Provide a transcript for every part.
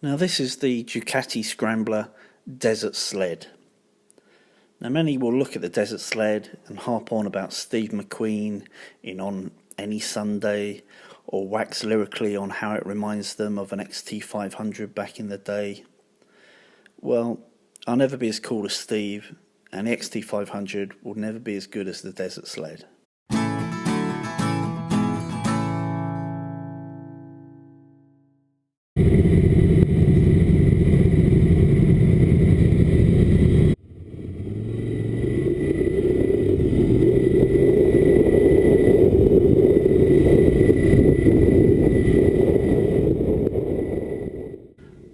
Now this is the Ducati Scrambler Desert Sled. Now many will look at the Desert Sled and harp on about Steve McQueen in On Any Sunday, or wax lyrically on how it reminds them of an XT500 back in the day. Well, I'll never be as cool as Steve, and the XT500 will never be as good as the Desert Sled.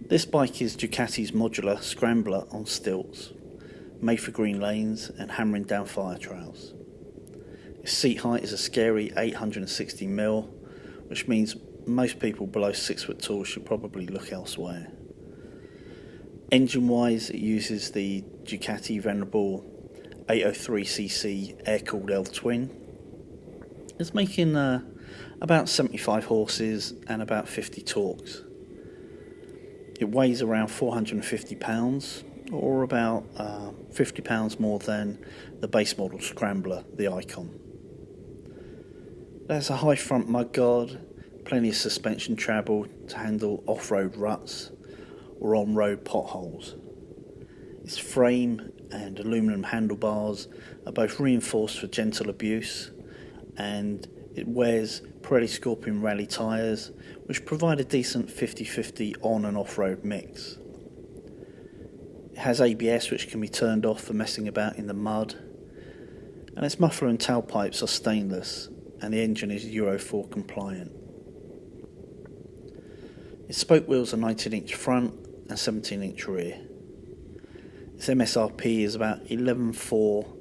This bike is Ducati's Modular Scrambler on stilts, made for green lanes and hammering down fire trails. Its seat height is a scary 860mm, which means most people below 6 foot tall should probably look elsewhere. Engine-wise, it uses the Ducati venerable 803cc air-cooled L-twin. It's making about 75 horses and about 50 torques. It weighs around 450 pounds, or about 50 pounds more than the base model Scrambler, the Icon. It has a high front mudguard, plenty of suspension travel to handle off-road ruts or on-road potholes. Its frame and aluminum handlebars are both reinforced for gentle abuse, and it wears Pirelli Scorpion Rally tyres, which provide a decent 50-50 on and off-road mix. It has ABS, which can be turned off for messing about in the mud, and its muffler and tailpipes are stainless, and the engine is Euro 4 compliant. Its spoke wheels are 19-inch front and 17-inch rear. Its MSRP is about 11.4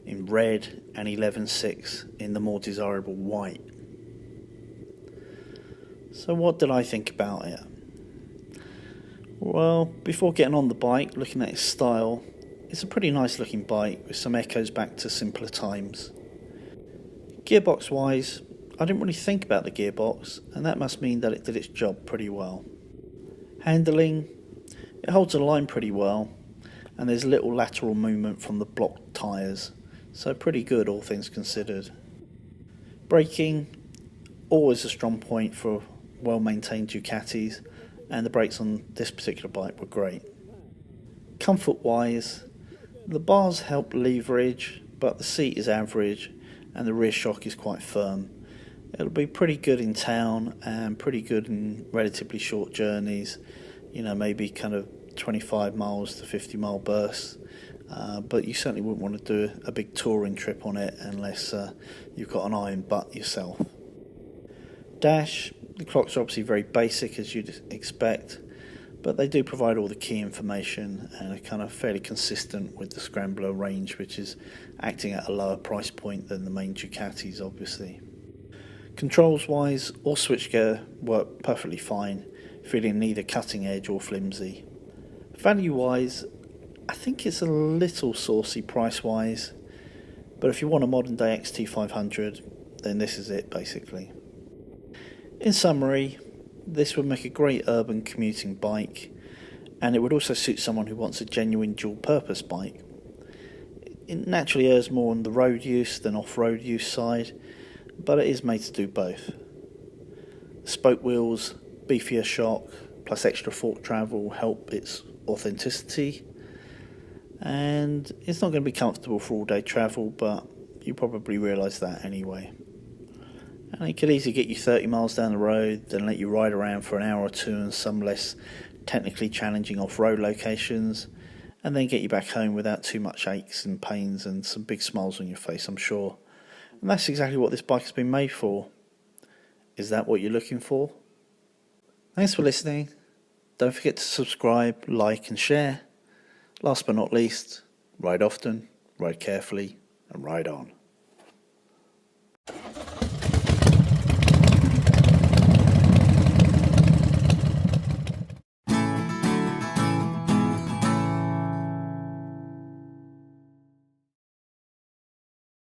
in red and 11.6 in the more desirable white. So what did I think about it? Well, before getting on the bike, looking at its style, it's a pretty nice looking bike with some echoes back to simpler times. Gearbox wise, I didn't really think about the gearbox, and that must mean that it did its job pretty well. Handling, it holds a line pretty well, and there's little lateral movement from the block tyres, so pretty good all things considered. Braking, always a strong point for well maintained Ducatis, and the brakes on this particular bike were great. Comfort wise, the bars help leverage, but the seat is average and the rear shock is quite firm. It'll be pretty good in town and pretty good in relatively short journeys, maybe kind of 25 miles to 50 mile bursts, but you certainly wouldn't want to do a big touring trip on it unless you've got an iron butt yourself. Dash, the clocks are obviously very basic as you'd expect, but they do provide all the key information and are kind of fairly consistent with the Scrambler range, which is acting at a lower price point than the main Ducatis obviously. Controls wise, all switchgear work perfectly fine, feeling neither cutting edge or flimsy. Value wise, I think it's a little saucy price wise, but if you want a modern day XT500, then this is it basically. In summary, this would make a great urban commuting bike, and it would also suit someone who wants a genuine dual purpose bike. It naturally errs more on the road use than off-road use side, but it is made to do both. Spoke wheels, beefier shock, plus extra fork travel help its authenticity, and it's not going to be comfortable for all day travel, but you probably realise that anyway. And it could easily get you 30 miles down the road, then let you ride around for an hour or two in some less technically challenging off-road locations, and then get you back home without too much aches and pains and some big smiles on your face, I'm sure. And that's exactly what this bike has been made for. Is that what you're looking for? Thanks for listening. Don't forget to subscribe, like and share. Last but not least, ride often, ride carefully, and ride on.